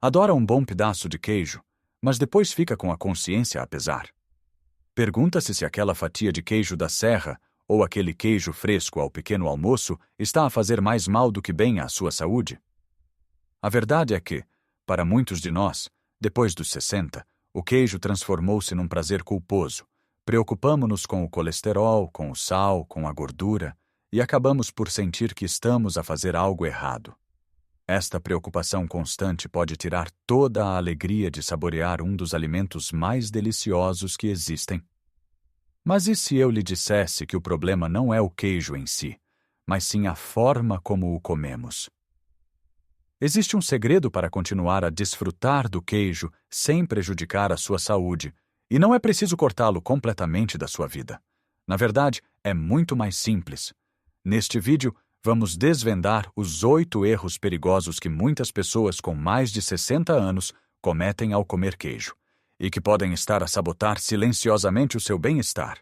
Adora um bom pedaço de queijo, mas depois fica com a consciência a pesar. Pergunta-se se aquela fatia de queijo da serra ou aquele queijo fresco ao pequeno almoço está a fazer mais mal do que bem à sua saúde. A verdade é que, para muitos de nós, depois dos 60, o queijo transformou-se num prazer culposo. Preocupamo-nos com o colesterol, com o sal, com a gordura, e acabamos por sentir que estamos a fazer algo errado. Esta preocupação constante pode tirar toda a alegria de saborear um dos alimentos mais deliciosos que existem. Mas e se eu lhe dissesse que o problema não é o queijo em si, mas sim a forma como o comemos? Existe um segredo para continuar a desfrutar do queijo sem prejudicar a sua saúde, e não é preciso cortá-lo completamente da sua vida. Na verdade, é muito mais simples. Neste vídeo, vamos desvendar os 8 erros perigosos que muitas pessoas com mais de 60 anos cometem ao comer queijo, e que podem estar a sabotar silenciosamente o seu bem-estar.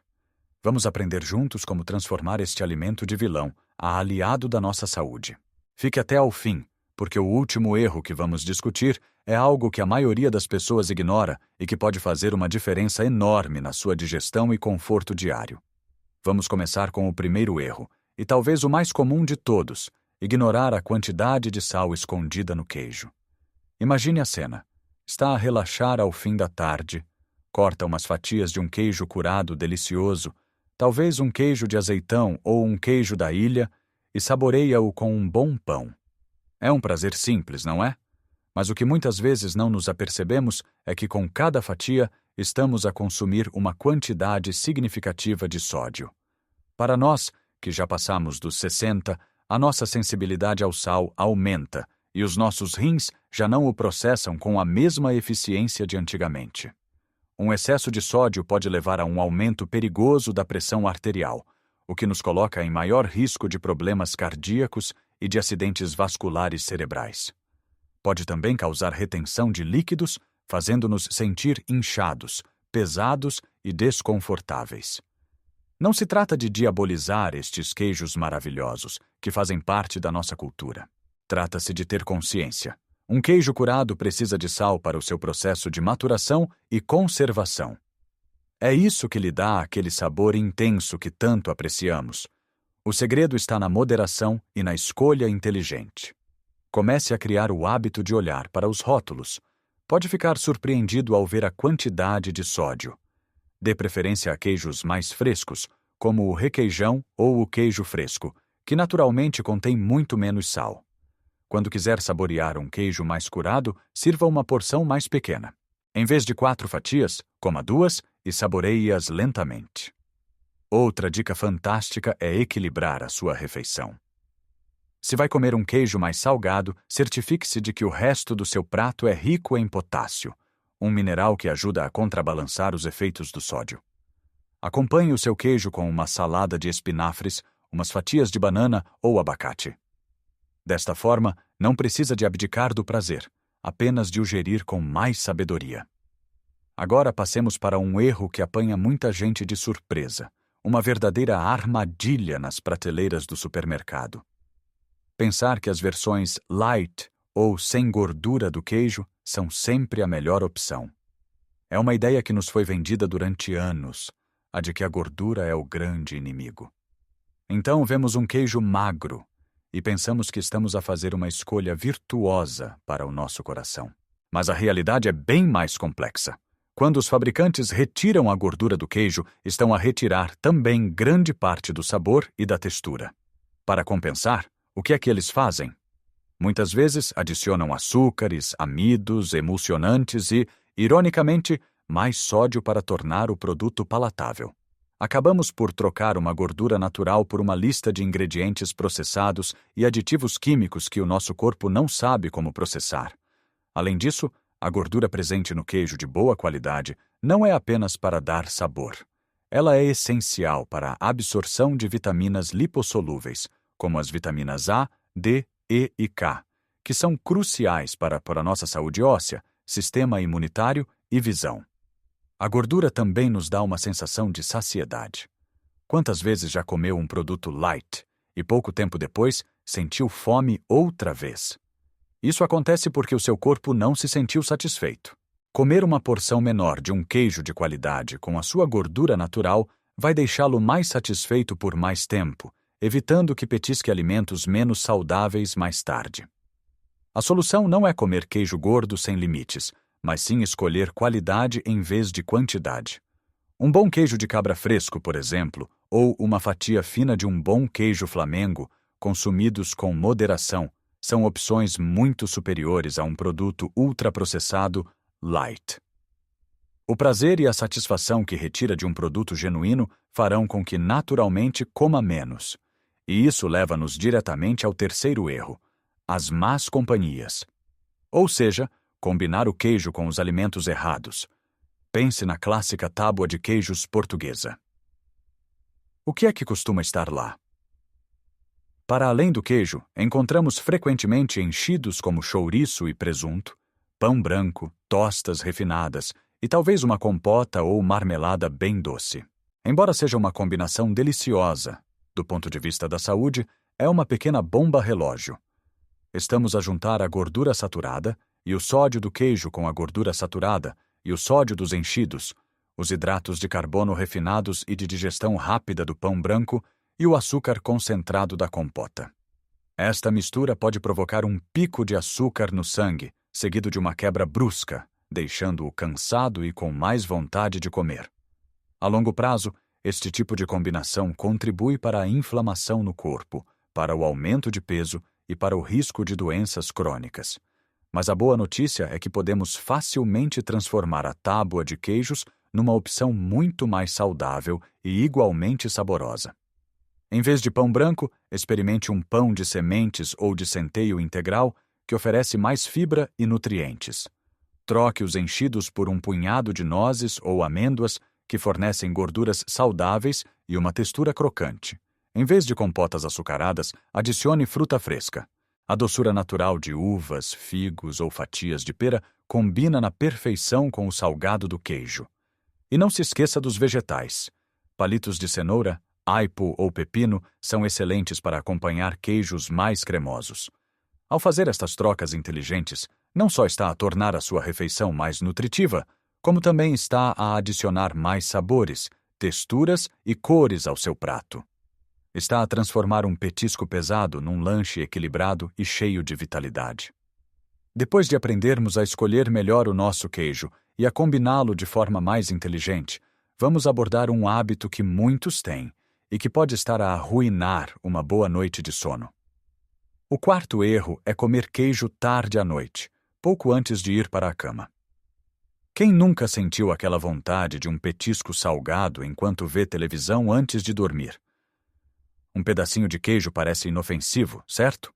Vamos aprender juntos como transformar este alimento de vilão a aliado da nossa saúde. Fique até ao fim, porque o último erro que vamos discutir é algo que a maioria das pessoas ignora e que pode fazer uma diferença enorme na sua digestão e conforto diário. Vamos começar com o primeiro erro, e talvez o mais comum de todos: ignorar a quantidade de sal escondida no queijo. Imagine a cena. Está a relaxar ao fim da tarde, corta umas fatias de um queijo curado delicioso, talvez um queijo de azeitão ou um queijo da ilha, e saboreia-o com um bom pão. É um prazer simples, não é? Mas o que muitas vezes não nos apercebemos é que com cada fatia estamos a consumir uma quantidade significativa de sódio. Para nós, que já passamos dos 60, a nossa sensibilidade ao sal aumenta e os nossos rins já não o processam com a mesma eficiência de antigamente. Um excesso de sódio pode levar a um aumento perigoso da pressão arterial, o que nos coloca em maior risco de problemas cardíacos e de acidentes vasculares cerebrais. Pode também causar retenção de líquidos, fazendo-nos sentir inchados, pesados e desconfortáveis. Não se trata de diabolizar estes queijos maravilhosos, que fazem parte da nossa cultura. Trata-se de ter consciência. Um queijo curado precisa de sal para o seu processo de maturação e conservação. É isso que lhe dá aquele sabor intenso que tanto apreciamos. O segredo está na moderação e na escolha inteligente. Comece a criar o hábito de olhar para os rótulos. Pode ficar surpreendido ao ver a quantidade de sódio. Dê preferência a queijos mais frescos, como o requeijão ou o queijo fresco, que naturalmente contém muito menos sal. Quando quiser saborear um queijo mais curado, sirva uma porção mais pequena. Em vez de 4 fatias, coma 2 e saboreie-as lentamente. Outra dica fantástica é equilibrar a sua refeição. Se vai comer um queijo mais salgado, certifique-se de que o resto do seu prato é rico em potássio, um mineral que ajuda a contrabalançar os efeitos do sódio. Acompanhe o seu queijo com uma salada de espinafres, umas fatias de banana ou abacate. Desta forma, não precisa de abdicar do prazer, apenas de o gerir com mais sabedoria. Agora passemos para um erro que apanha muita gente de surpresa, uma verdadeira armadilha nas prateleiras do supermercado. Pensar que as versões light ou sem gordura do queijo são sempre a melhor opção. É uma ideia que nos foi vendida durante anos, a de que a gordura é o grande inimigo. Então vemos um queijo magro e pensamos que estamos a fazer uma escolha virtuosa para o nosso coração. Mas a realidade é bem mais complexa. Quando os fabricantes retiram a gordura do queijo, estão a retirar também grande parte do sabor e da textura. Para compensar, o que é que eles fazem? Muitas vezes adicionam açúcares, amidos, emulsionantes e, ironicamente, mais sódio para tornar o produto palatável. Acabamos por trocar uma gordura natural por uma lista de ingredientes processados e aditivos químicos que o nosso corpo não sabe como processar. Além disso, a gordura presente no queijo de boa qualidade não é apenas para dar sabor. Ela é essencial para a absorção de vitaminas lipossolúveis, como as vitaminas A, D, E e K, que são cruciais para a nossa saúde óssea, sistema imunitário e visão. A gordura também nos dá uma sensação de saciedade. Quantas vezes já comeu um produto light e pouco tempo depois sentiu fome outra vez? Isso acontece porque o seu corpo não se sentiu satisfeito. Comer uma porção menor de um queijo de qualidade com a sua gordura natural vai deixá-lo mais satisfeito por mais tempo, evitando que petisque alimentos menos saudáveis mais tarde. A solução não é comer queijo gordo sem limites, mas sim escolher qualidade em vez de quantidade. Um bom queijo de cabra fresco, por exemplo, ou uma fatia fina de um bom queijo Flamengo, consumidos com moderação, são opções muito superiores a um produto ultraprocessado light. O prazer e a satisfação que retira de um produto genuíno farão com que naturalmente coma menos. E isso leva-nos diretamente ao terceiro erro: as más companhias. Ou seja, combinar o queijo com os alimentos errados. Pense na clássica tábua de queijos portuguesa. O que é que costuma estar lá? Para além do queijo, encontramos frequentemente enchidos como chouriço e presunto, pão branco, tostas refinadas e talvez uma compota ou marmelada bem doce. Embora seja uma combinação deliciosa, do ponto de vista da saúde, é uma pequena bomba relógio. Estamos a juntar a gordura saturada e o sódio do queijo com a gordura saturada e o sódio dos enchidos, os hidratos de carbono refinados e de digestão rápida do pão branco e o açúcar concentrado da compota. Esta mistura pode provocar um pico de açúcar no sangue, seguido de uma quebra brusca, deixando-o cansado e com mais vontade de comer. A longo prazo, este tipo de combinação contribui para a inflamação no corpo, para o aumento de peso e para o risco de doenças crônicas. Mas a boa notícia é que podemos facilmente transformar a tábua de queijos numa opção muito mais saudável e igualmente saborosa. Em vez de pão branco, experimente um pão de sementes ou de centeio integral que oferece mais fibra e nutrientes. Troque os enchidos por um punhado de nozes ou amêndoas que fornecem gorduras saudáveis e uma textura crocante. Em vez de compotas açucaradas, adicione fruta fresca. A doçura natural de uvas, figos ou fatias de pera combina na perfeição com o salgado do queijo. E não se esqueça dos vegetais. Palitos de cenoura, aipo ou pepino são excelentes para acompanhar queijos mais cremosos. Ao fazer estas trocas inteligentes, não só está a tornar a sua refeição mais nutritiva, como também está a adicionar mais sabores, texturas e cores ao seu prato. Está a transformar um petisco pesado num lanche equilibrado e cheio de vitalidade. Depois de aprendermos a escolher melhor o nosso queijo e a combiná-lo de forma mais inteligente, vamos abordar um hábito que muitos têm e que pode estar a arruinar uma boa noite de sono. O quarto erro é comer queijo tarde à noite, pouco antes de ir para a cama. Quem nunca sentiu aquela vontade de um petisco salgado enquanto vê televisão antes de dormir? Um pedacinho de queijo parece inofensivo, certo?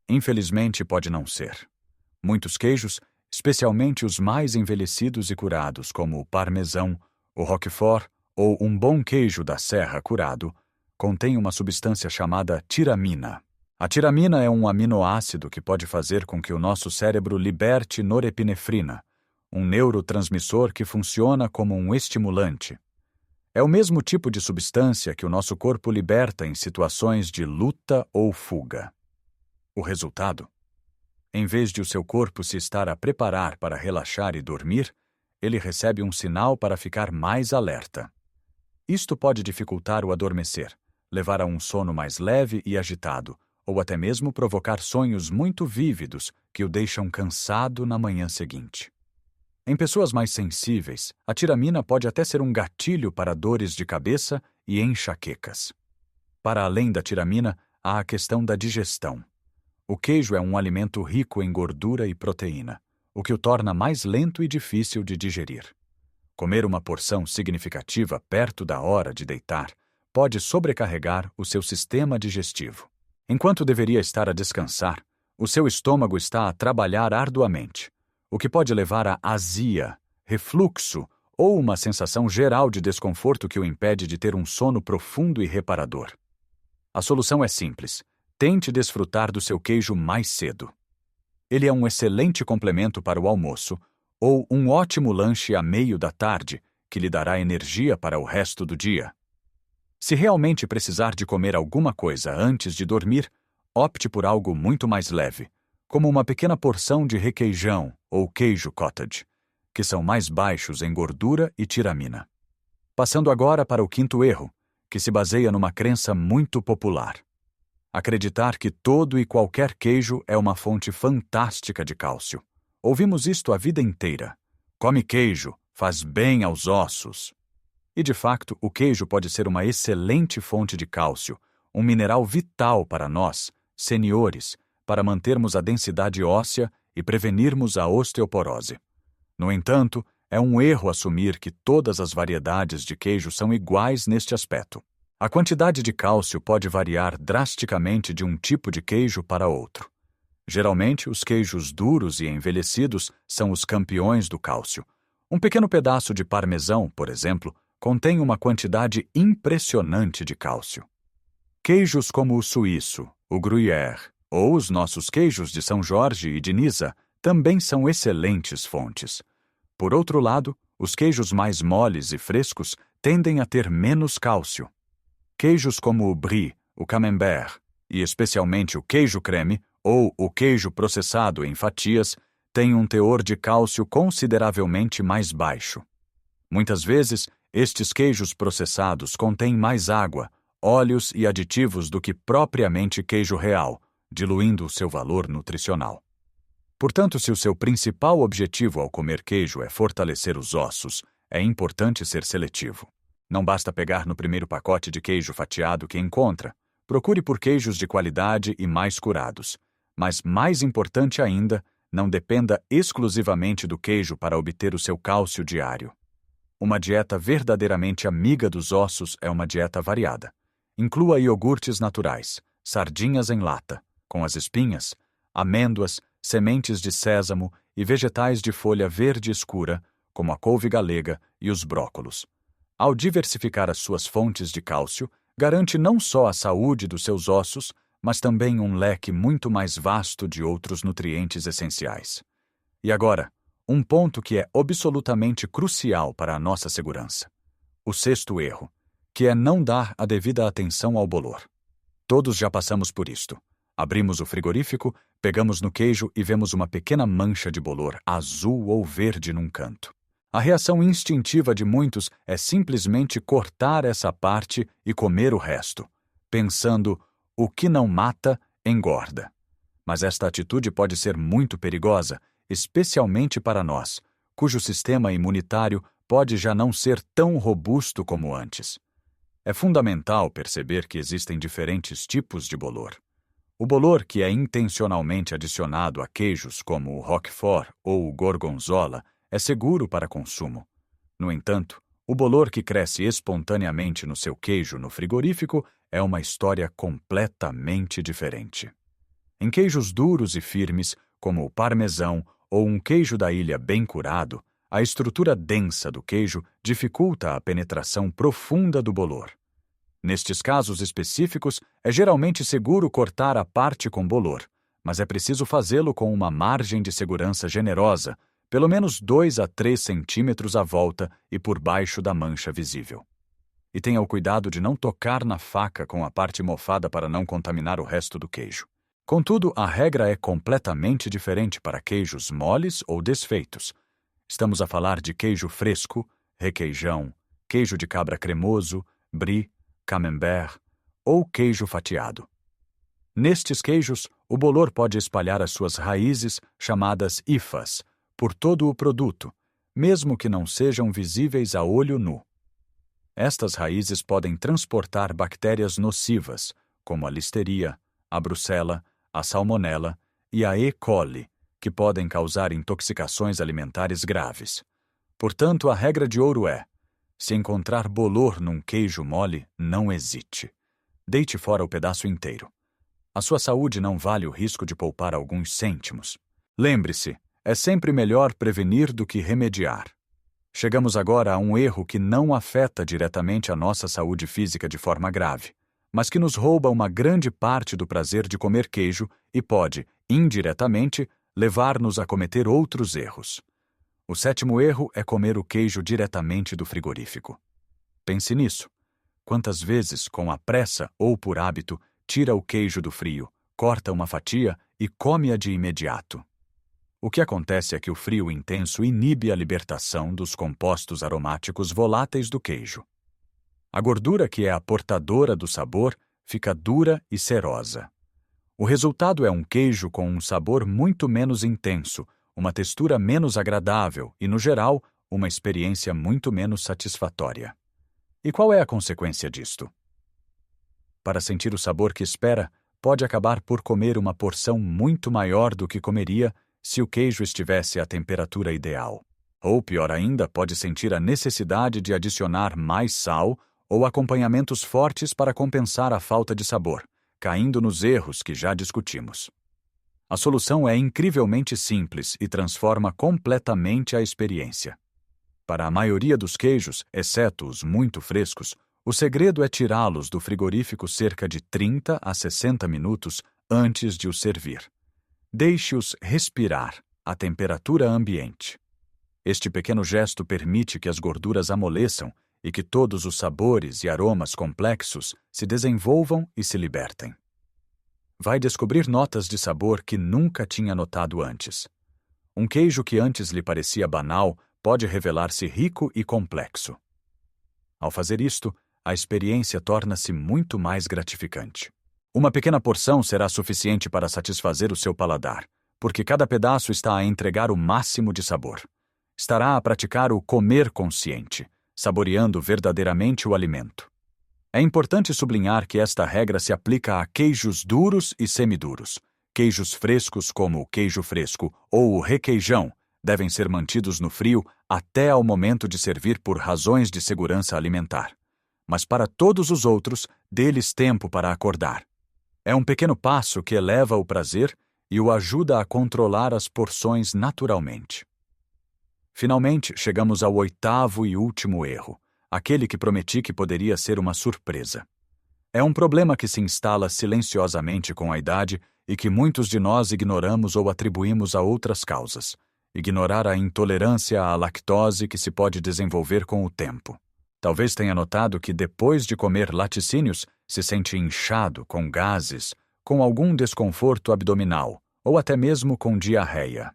Infelizmente, pode não ser. Muitos queijos, especialmente os mais envelhecidos e curados, como o parmesão, o roquefort ou um bom queijo da serra curado, contêm uma substância chamada tiramina. A tiramina é um aminoácido que pode fazer com que o nosso cérebro liberte norepinefrina, um neurotransmissor que funciona como um estimulante. É o mesmo tipo de substância que o nosso corpo liberta em situações de luta ou fuga. O resultado? Em vez de o seu corpo se estar a preparar para relaxar e dormir, ele recebe um sinal para ficar mais alerta. Isto pode dificultar o adormecer, levar a um sono mais leve e agitado, ou até mesmo provocar sonhos muito vívidos que o deixam cansado na manhã seguinte. Em pessoas mais sensíveis, a tiramina pode até ser um gatilho para dores de cabeça e enxaquecas. Para além da tiramina, há a questão da digestão. O queijo é um alimento rico em gordura e proteína, o que o torna mais lento e difícil de digerir. Comer uma porção significativa perto da hora de deitar pode sobrecarregar o seu sistema digestivo. Enquanto deveria estar a descansar, o seu estômago está a trabalhar arduamente, o que pode levar a azia, refluxo ou uma sensação geral de desconforto que o impede de ter um sono profundo e reparador. A solução é simples. Tente desfrutar do seu queijo mais cedo. Ele é um excelente complemento para o almoço ou um ótimo lanche a meio da tarde que lhe dará energia para o resto do dia. Se realmente precisar de comer alguma coisa antes de dormir, opte por algo muito mais leve, como uma pequena porção de requeijão ou queijo cottage, que são mais baixos em gordura e tiramina. Passando agora para o quinto erro, que se baseia numa crença muito popular. Acreditar que todo e qualquer queijo é uma fonte fantástica de cálcio. Ouvimos isto a vida inteira. Come queijo, faz bem aos ossos. E de facto, o queijo pode ser uma excelente fonte de cálcio, um mineral vital para nós, seniores, para mantermos a densidade óssea e prevenirmos a osteoporose. No entanto, é um erro assumir que todas as variedades de queijo são iguais neste aspecto. A quantidade de cálcio pode variar drasticamente de um tipo de queijo para outro. Geralmente, os queijos duros e envelhecidos são os campeões do cálcio. Um pequeno pedaço de parmesão, por exemplo, contém uma quantidade impressionante de cálcio. Queijos como o suíço, o gruyère ou os nossos queijos de São Jorge e de Nisa também são excelentes fontes. Por outro lado, os queijos mais moles e frescos tendem a ter menos cálcio. Queijos como o brie, o camembert e especialmente o queijo creme ou o queijo processado em fatias têm um teor de cálcio consideravelmente mais baixo. Muitas vezes, estes queijos processados contêm mais água, óleos e aditivos do que propriamente queijo real, diluindo o seu valor nutricional. Portanto, se o seu principal objetivo ao comer queijo é fortalecer os ossos, é importante ser seletivo. Não basta pegar no primeiro pacote de queijo fatiado que encontra. Procure por queijos de qualidade e mais curados. Mas, mais importante ainda, não dependa exclusivamente do queijo para obter o seu cálcio diário. Uma dieta verdadeiramente amiga dos ossos é uma dieta variada. Inclua iogurtes naturais, sardinhas em lata, com as espinhas, amêndoas, sementes de sésamo e vegetais de folha verde escura, como a couve galega e os brócolos. Ao diversificar as suas fontes de cálcio, garante não só a saúde dos seus ossos, mas também um leque muito mais vasto de outros nutrientes essenciais. E agora, um ponto que é absolutamente crucial para a nossa segurança. O sexto erro, que é não dar a devida atenção ao bolor. Todos já passamos por isto. Abrimos o frigorífico, pegamos no queijo e vemos uma pequena mancha de bolor azul ou verde num canto. A reação instintiva de muitos é simplesmente cortar essa parte e comer o resto, pensando, o que não mata, engorda. Mas esta atitude pode ser muito perigosa, especialmente para nós, cujo sistema imunitário pode já não ser tão robusto como antes. É fundamental perceber que existem diferentes tipos de bolor. O bolor que é intencionalmente adicionado a queijos como o Roquefort ou o Gorgonzola é seguro para consumo. No entanto, o bolor que cresce espontaneamente no seu queijo no frigorífico é uma história completamente diferente. Em queijos duros e firmes, como o parmesão ou um queijo da ilha bem curado, a estrutura densa do queijo dificulta a penetração profunda do bolor. Nestes casos específicos, é geralmente seguro cortar a parte com bolor, mas é preciso fazê-lo com uma margem de segurança generosa, pelo menos 2 a 3 centímetros à volta e por baixo da mancha visível. E tenha o cuidado de não tocar na faca com a parte mofada para não contaminar o resto do queijo. Contudo, a regra é completamente diferente para queijos moles ou desfeitos. Estamos a falar de queijo fresco, requeijão, queijo de cabra cremoso, brie, camembert ou queijo fatiado. Nestes queijos, o bolor pode espalhar as suas raízes, chamadas hifas, por todo o produto, mesmo que não sejam visíveis a olho nu. Estas raízes podem transportar bactérias nocivas, como a listeria, a brucela, a salmonela e a E. coli, que podem causar intoxicações alimentares graves. Portanto, a regra de ouro é: se encontrar bolor num queijo mole, não hesite. Deite fora o pedaço inteiro. A sua saúde não vale o risco de poupar alguns cêntimos. Lembre-se, é sempre melhor prevenir do que remediar. Chegamos agora a um erro que não afeta diretamente a nossa saúde física de forma grave, mas que nos rouba uma grande parte do prazer de comer queijo e pode, indiretamente, levar-nos a cometer outros erros. O sétimo erro é comer o queijo diretamente do frigorífico. Pense nisso. Quantas vezes, com a pressa ou por hábito, tira o queijo do frio, corta uma fatia e come-a de imediato. O que acontece é que o frio intenso inibe a libertação dos compostos aromáticos voláteis do queijo. A gordura, que é a portadora do sabor, fica dura e cerosa. O resultado é um queijo com um sabor muito menos intenso, uma textura menos agradável e, no geral, uma experiência muito menos satisfatória. E qual é a consequência disto? Para sentir o sabor que espera, pode acabar por comer uma porção muito maior do que comeria se o queijo estivesse à temperatura ideal. Ou, pior ainda, pode sentir a necessidade de adicionar mais sal ou acompanhamentos fortes para compensar a falta de sabor, caindo nos erros que já discutimos. A solução é incrivelmente simples e transforma completamente a experiência. Para a maioria dos queijos, exceto os muito frescos, o segredo é tirá-los do frigorífico cerca de 30 a 60 minutos antes de os servir. Deixe-os respirar à temperatura ambiente. Este pequeno gesto permite que as gorduras amoleçam e que todos os sabores e aromas complexos se desenvolvam e se libertem. Vai descobrir notas de sabor que nunca tinha notado antes. Um queijo que antes lhe parecia banal pode revelar-se rico e complexo. Ao fazer isto, a experiência torna-se muito mais gratificante. Uma pequena porção será suficiente para satisfazer o seu paladar, porque cada pedaço está a entregar o máximo de sabor. Estará a praticar o comer consciente, saboreando verdadeiramente o alimento. É importante sublinhar que esta regra se aplica a queijos duros e semiduros. Queijos frescos, como o queijo fresco ou o requeijão, devem ser mantidos no frio até ao momento de servir por razões de segurança alimentar. Mas para todos os outros, dê-lhes tempo para acordar. É um pequeno passo que eleva o prazer e o ajuda a controlar as porções naturalmente. Finalmente, chegamos ao 8º e último erro, aquele que prometi que poderia ser uma surpresa. É um problema que se instala silenciosamente com a idade e que muitos de nós ignoramos ou atribuímos a outras causas. Ignorar a intolerância à lactose que se pode desenvolver com o tempo. Talvez tenha notado que depois de comer laticínios, se sente inchado, com gases, com algum desconforto abdominal, ou até mesmo com diarreia.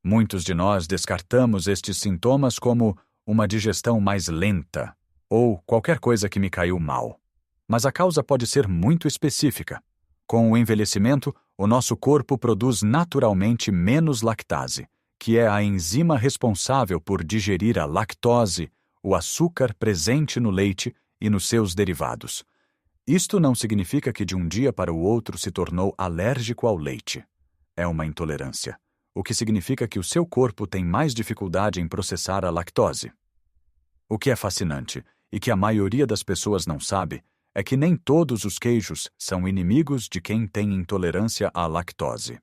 Muitos de nós descartamos estes sintomas como uma digestão mais lenta ou qualquer coisa que me caiu mal. Mas a causa pode ser muito específica. Com o envelhecimento, o nosso corpo produz naturalmente menos lactase, que é a enzima responsável por digerir a lactose, o açúcar presente no leite e nos seus derivados. Isto não significa que de um dia para o outro se tornou alérgico ao leite. É uma intolerância, o que significa que o seu corpo tem mais dificuldade em processar a lactose. O que é fascinante, e que a maioria das pessoas não sabe, é que nem todos os queijos são inimigos de quem tem intolerância à lactose.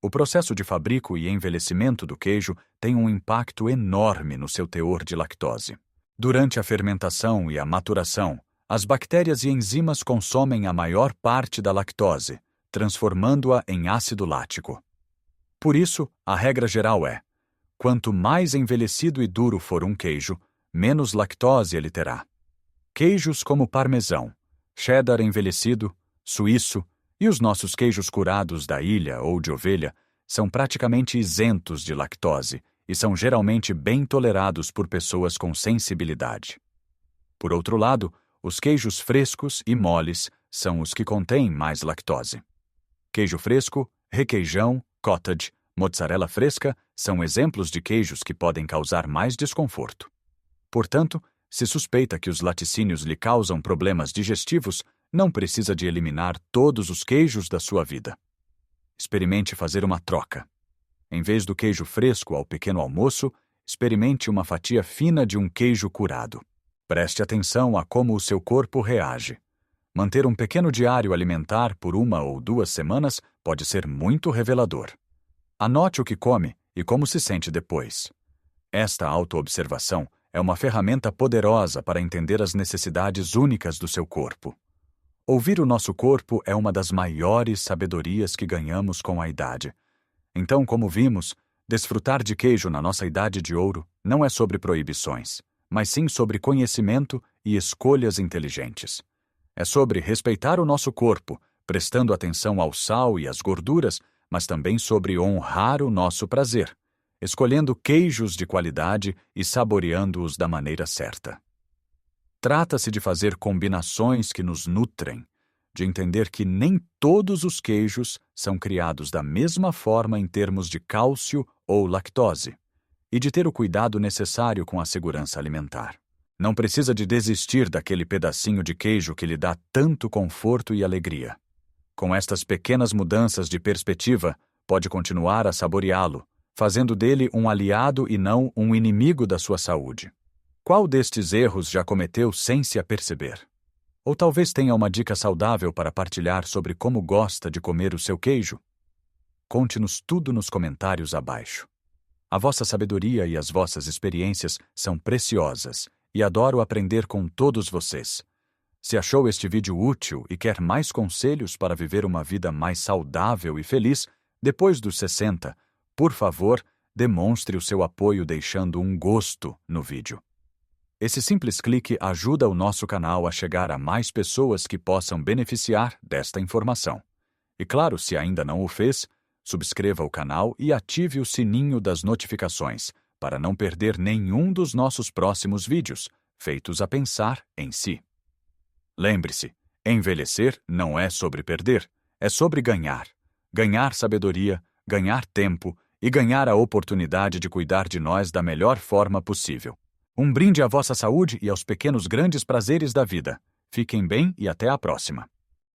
O processo de fabrico e envelhecimento do queijo tem um impacto enorme no seu teor de lactose. Durante a fermentação e a maturação, as bactérias e enzimas consomem a maior parte da lactose, transformando-a em ácido lático. Por isso, a regra geral é: quanto mais envelhecido e duro for um queijo, menos lactose ele terá. Queijos como parmesão, cheddar envelhecido, suíço e os nossos queijos curados da ilha ou de ovelha são praticamente isentos de lactose e são geralmente bem tolerados por pessoas com sensibilidade. Por outro lado, os queijos frescos e moles são os que contêm mais lactose. Queijo fresco, requeijão, cottage, mozzarella fresca são exemplos de queijos que podem causar mais desconforto. Portanto, se suspeita que os laticínios lhe causam problemas digestivos, não precisa de eliminar todos os queijos da sua vida. Experimente fazer uma troca. Em vez do queijo fresco ao pequeno almoço, experimente uma fatia fina de um queijo curado. Preste atenção a como o seu corpo reage. Manter um pequeno diário alimentar por 1 ou 2 semanas pode ser muito revelador. Anote o que come e como se sente depois. Esta autoobservação é uma ferramenta poderosa para entender as necessidades únicas do seu corpo. Ouvir o nosso corpo é uma das maiores sabedorias que ganhamos com a idade. Então, como vimos, desfrutar de queijo na nossa idade de ouro não é sobre proibições, mas sim sobre conhecimento e escolhas inteligentes. É sobre respeitar o nosso corpo, prestando atenção ao sal e às gorduras, mas também sobre honrar o nosso prazer, escolhendo queijos de qualidade e saboreando-os da maneira certa. Trata-se de fazer combinações que nos nutrem, de entender que nem todos os queijos são criados da mesma forma em termos de cálcio ou lactose, e de ter o cuidado necessário com a segurança alimentar. Não precisa de desistir daquele pedacinho de queijo que lhe dá tanto conforto e alegria. Com estas pequenas mudanças de perspectiva, pode continuar a saboreá-lo, fazendo dele um aliado e não um inimigo da sua saúde. Qual destes erros já cometeu sem se aperceber? Ou talvez tenha uma dica saudável para partilhar sobre como gosta de comer o seu queijo? Conte-nos tudo nos comentários abaixo. A vossa sabedoria e as vossas experiências são preciosas e adoro aprender com todos vocês. Se achou este vídeo útil e quer mais conselhos para viver uma vida mais saudável e feliz depois dos 60, por favor, demonstre o seu apoio deixando um gosto no vídeo. Esse simples clique ajuda o nosso canal a chegar a mais pessoas que possam beneficiar desta informação. E claro, se ainda não o fez, subscreva o canal e ative o sininho das notificações para não perder nenhum dos nossos próximos vídeos, feitos a pensar em si. Lembre-se, envelhecer não é sobre perder, é sobre ganhar. Ganhar sabedoria, ganhar tempo e ganhar a oportunidade de cuidar de nós da melhor forma possível. Um brinde à vossa saúde e aos pequenos grandes prazeres da vida. Fiquem bem e até a próxima.